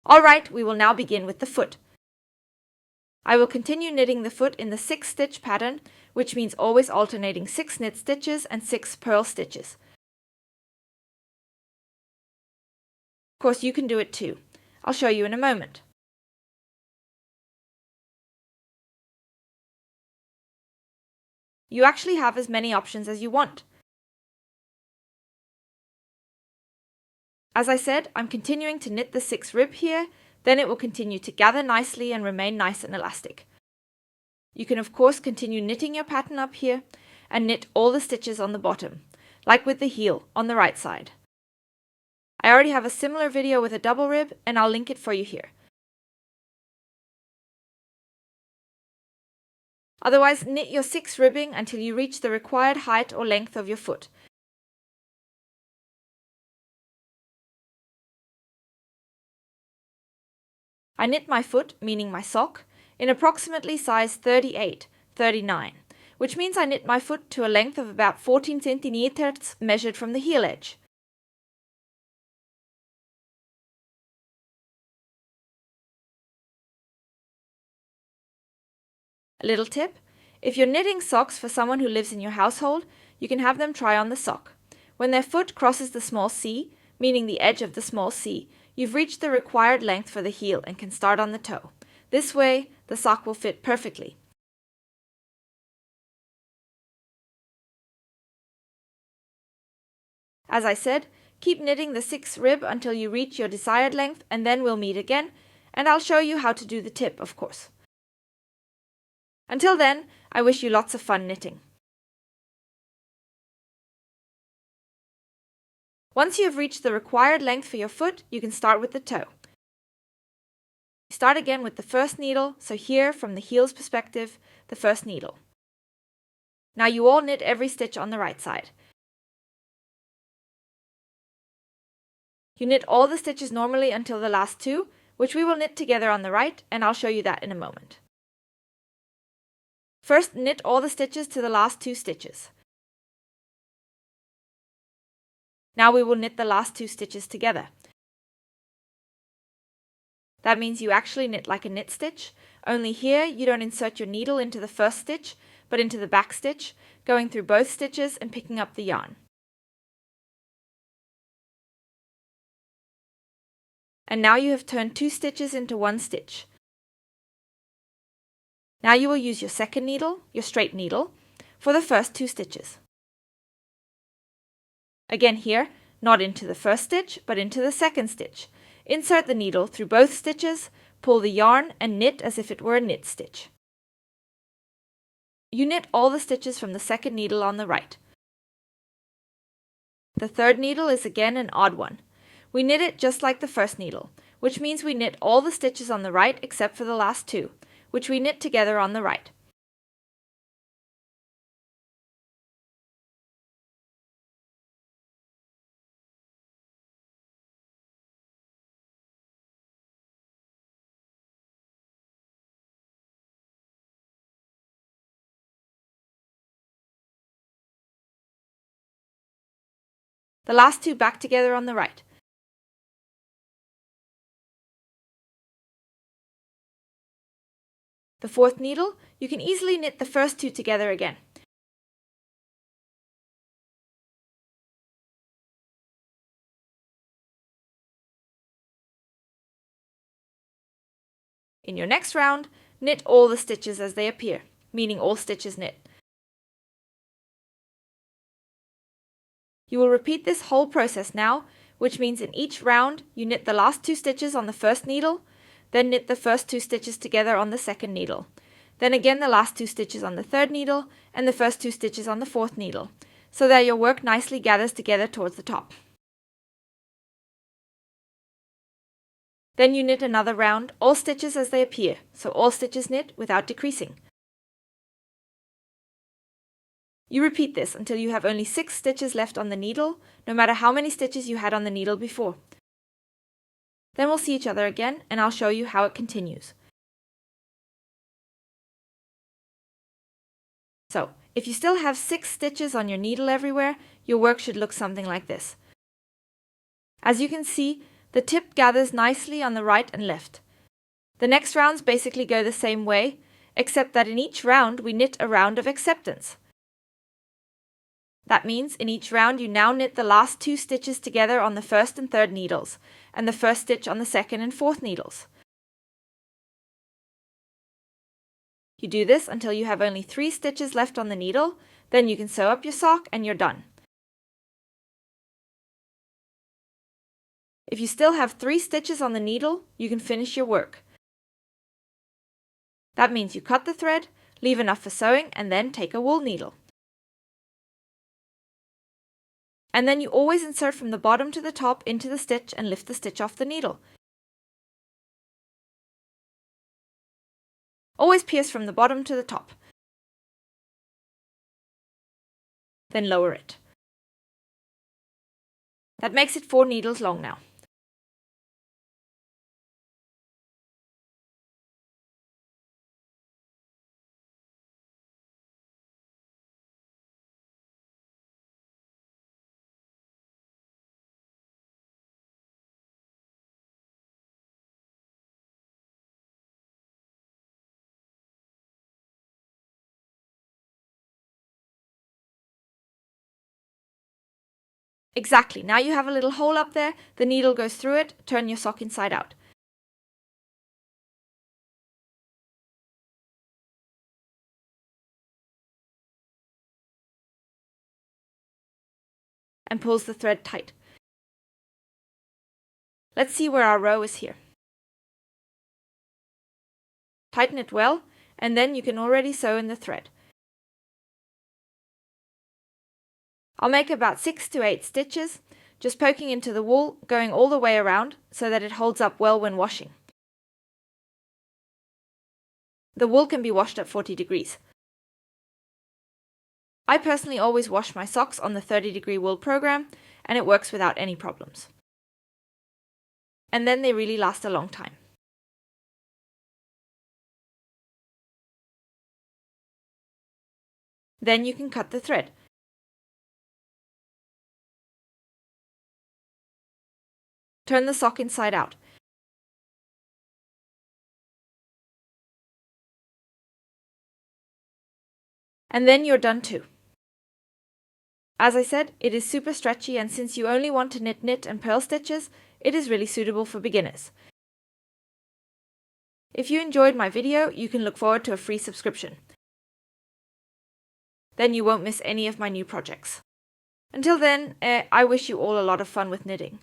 Alright, we will now begin with the foot. I will continue knitting the foot in the 6-stitch pattern, which means always alternating 6 knit stitches and 6 purl stitches. Of course, you can do it too. I'll show you in a moment. You actually have as many options as you want. As I said, I'm continuing to knit the 6 rib here, then it will continue to gather nicely and remain nice and elastic. You can of course continue knitting your pattern up here and knit all the stitches on the bottom, like with the heel on the right side. I already have a similar video with a double rib and I'll link it for you here. Otherwise, knit your 6 ribbing until you reach the required height or length of your foot. I knit my foot, meaning my sock, in approximately size 38-39, which means I knit my foot to a length of about 14 centimeters measured from the heel edge. A little tip: if you're knitting socks for someone who lives in your household, you can have them try on the sock. When their foot crosses the small C, meaning the edge of the small C, you've reached the required length for the heel and can start on the toe. This way, the sock will fit perfectly. As I said, keep knitting the 6 rib until you reach your desired length, and then we'll meet again, and I'll show you how to do the tip, of course. Until then, I wish you lots of fun knitting. Once you have reached the required length for your foot, you can start with the toe. Start again with the first needle, so here, from the heel's perspective, the first needle. Now you all knit every stitch on the right side. You knit all the stitches normally until the last 2, which we will knit together on the right, and I'll show you that in a moment. First, knit all the stitches to the last 2 stitches. Now we will knit the last 2 stitches together. That means you actually knit like a knit stitch, only here you don't insert your needle into the first stitch, but into the back stitch, going through both stitches and picking up the yarn. And now you have turned 2 stitches into 1 stitch. Now you will use your second needle, your straight needle, for the first 2 stitches. Again here, not into the first stitch, but into the second stitch. Insert the needle through both stitches, pull the yarn, and knit as if it were a knit stitch. You knit all the stitches from the second needle on the right. The third needle is again an odd one. We knit it just like the first needle, which means we knit all the stitches on the right except for the last 2, which we knit together on the right. The last 2 back together on the right. The fourth needle, you can easily knit the first 2 together again. In your next round, knit all the stitches as they appear, meaning all stitches knit. You will repeat this whole process now, which means in each round you knit the last 2 stitches on the first needle, then knit the first 2 stitches together on the second needle, then again the last 2 stitches on the third needle, and the first 2 stitches on the fourth needle, so that your work nicely gathers together towards the top. Then you knit another round, all stitches as they appear, so all stitches knit without decreasing. You repeat this until you have only 6 stitches left on the needle, no matter how many stitches you had on the needle before. Then we'll see each other again, and I'll show you how it continues. So, if you still have 6 stitches on your needle everywhere, your work should look something like this. As you can see, the tip gathers nicely on the right and left. The next rounds basically go the same way, except that in each round we knit a round of acceptance. That means in each round you now knit the last 2 stitches together on the first and third needles, and the first stitch on the second and fourth needles. You do this until you have only 3 stitches left on the needle, then you can sew up your sock and you're done. If you still have 3 stitches on the needle, you can finish your work. That means you cut the thread, leave enough for sewing, and then take a wool needle. And then you always insert from the bottom to the top into the stitch and lift the stitch off the needle. Always pierce from the bottom to the top. Then lower it. That makes it 4 needles long now. Exactly, now you have a little hole up there, the needle goes through it, turn your sock inside out. And pulls the thread tight. Let's see where our row is here. Tighten it well, and then you can already sew in the thread. I'll make about 6 to 8 stitches, just poking into the wool, going all the way around so that it holds up well when washing. The wool can be washed at 40 degrees. I personally always wash my socks on the 30-degree wool program, and it works without any problems. And then they really last a long time. Then you can cut the thread. Turn the sock inside out. And then you're done too. As I said, it is super stretchy, and since you only want to knit and purl stitches, it is really suitable for beginners. If you enjoyed my video, you can look forward to a free subscription. Then you won't miss any of my new projects. Until then, I wish you all a lot of fun with knitting.